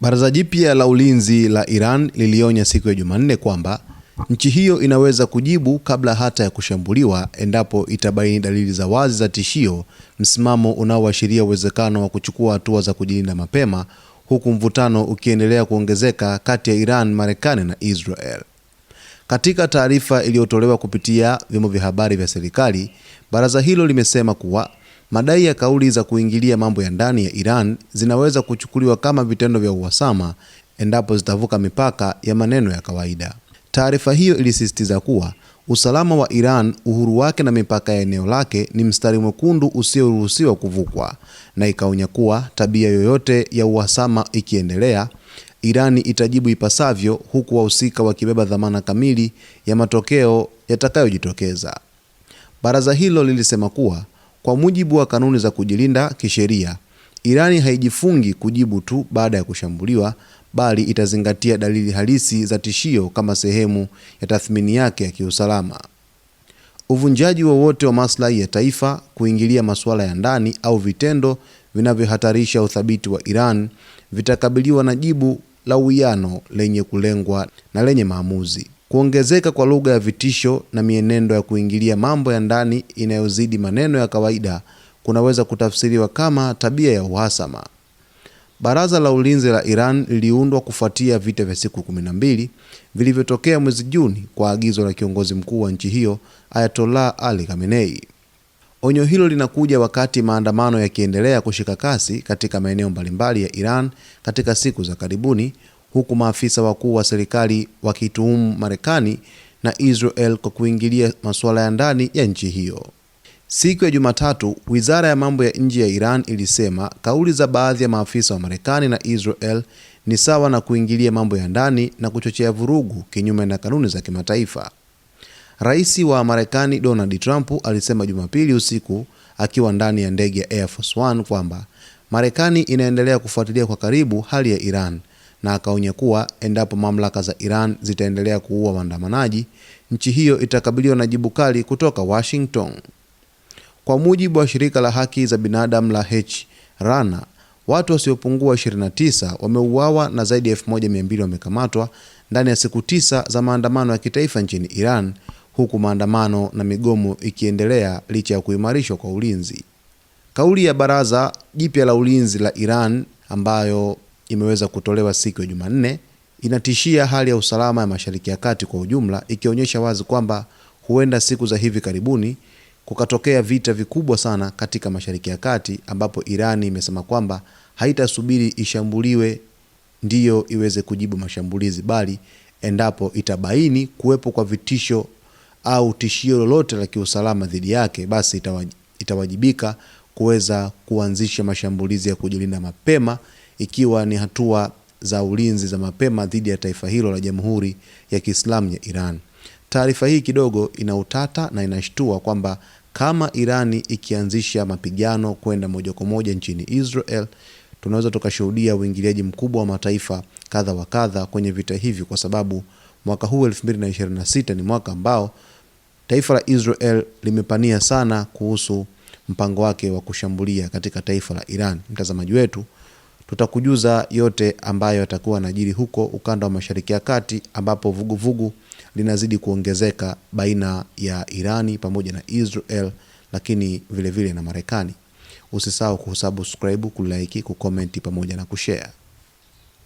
Baraza jipya la ulinzi la Iran lilionya siku ya Jumanne kwamba nchi hiyo inaweza kujibu kabla hata ya kushambuliwa endapo itabaini dalili za wazi za tishio, msimamo unaoashiria uwezekano wa kuchukua hatua za kujilinda mapema, huku mvutano ukiendelea kuongezeka kati ya Iran, Marekani na Israel. Katika taarifa iliyotolewa kupitia vyombo vya habari vya serikali, baraza hilo limesema kuwa madai ya kauli za kuingilia mambo ya ndani ya Iran zinaweza kuchukuliwa kama vitendo vya uhasama endapo zitavuka mipaka ya maneno ya kawaida. Taarifa hiyo ilisisitiza kuwa usalama wa Iran, uhuru wake na mipaka ya eneo lake ni mstari mwekundu usioruhusiwa kuvukwa, na ikaonya kuwa tabia yoyote ya uhasama ikiendelea, Irani itajibu ipasavyo, huku wahusika wakibeba dhamana kamili ya matokeo yatakayojitokeza. Baraza hilo lilisema kuwa kwa mujibu wa kanuni za kujilinda kisheria, Irani haijifungi kujibu tu baada ya kushambuliwa, bali itazingatia dalili halisi za tishio kama sehemu ya tathmini yake ya kiusalama. Uvunjaji wowote wa maslahi ya taifa, kuingilia masuala ya ndani au vitendo vinavyohatarisha uthabiti wa Iran vitakabiliwa na jibu la uwiano lenye kulengwa na lenye maamuzi. Kuongezeka kwa lugha ya vitisho na mienendo ya kuingilia mambo ya ndani inayozidi maneno ya kawaida kunaweza kutafsiriwa kama tabia ya uhasama. Baraza la ulinzi la Iran liliundwa kufuatia vita vya siku 12 vilivyotokea mwezi Juni kwa agizo la kiongozi mkuu wa nchi hiyo, Ayatollah Ali Khamenei. Onyo hilo linakuja wakati maandamano yakiendelea kushika kasi katika maeneo mbalimbali ya Iran katika siku za karibuni, huku maafisa wakuu wa serikali wakituhumu Marekani na Israel kwa kuingilia masuala ya ndani ya nchi hiyo. Siku ya Jumatatu, Wizara ya Mambo ya Nje ya Iran ilisema kauli za baadhi ya maafisa wa Marekani na Israel ni sawa na kuingilia mambo ya ndani na kuchochea vurugu kinyume na kanuni za kimataifa. Rais wa Marekani Donald Trump alisema Jumapili usiku akiwa ndani ya ndege ya Air Force One kwamba Marekani inaendelea kufuatilia kwa karibu hali ya Iran, na akaonya kuwa endapo mamlaka za Iran zitaendelea kuua waandamanaji, nchi hiyo itakabiliwa na jibu kali kutoka Washington. Kwa mujibu wa shirika la haki za binadamu la HRANA, watu wasiopungua 29 wameuawa na zaidi ya 1200 wamekamatwa ndani ya siku 9 za maandamano ya kitaifa nchini Iran, huku maandamano na migomo ikiendelea licha ya kuimarishwa kwa ulinzi. Kauli ya baraza jipya la ulinzi la Iran ambayo imeweza kutolewa siku ya Jumanne inatishia hali ya usalama ya Mashariki ya Kati kwa ujumla, ikionyesha wazi kwamba huenda siku za hivi karibuni kukatokea vita vikubwa sana katika Mashariki ya Kati, ambapo Irani imesema kwamba haitasubiri ishambuliwe ndiyo iweze kujibu mashambulizi, bali endapo itabaini kuwepo kwa vitisho au tishio lolote la kiusalama dhidi yake, basi itawajibika kuweza kuanzisha mashambulizi ya kujilinda mapema, ikiwa ni hatua za ulinzi za mapema dhidi ya taifa hilo la Jamhuri ya Kiislamu ya Iran. Taarifa hii kidogo ina utata na inashtua kwamba kama Irani ikianzisha mapigano kwenda moja kwa moja nchini Israel, tunaweza tukashuhudia uingiliaji mkubwa wa mataifa kadha wa kadha kwenye vita hivi, kwa sababu mwaka huu 2026 ni mwaka ambao taifa la Israel limepania sana kuhusu mpango wake wa kushambulia katika taifa la Iran. Mtazamaji wetu, tutakujuza yote ambayo yatakuwa yanajiri huko ukanda wa Mashariki ya Kati, ambapo vuguvugu linazidi kuongezeka baina ya Irani pamoja na Israel, lakini vile vile na Marekani. Usisahau kusubscribe, kulike, kucomment pamoja na kushare.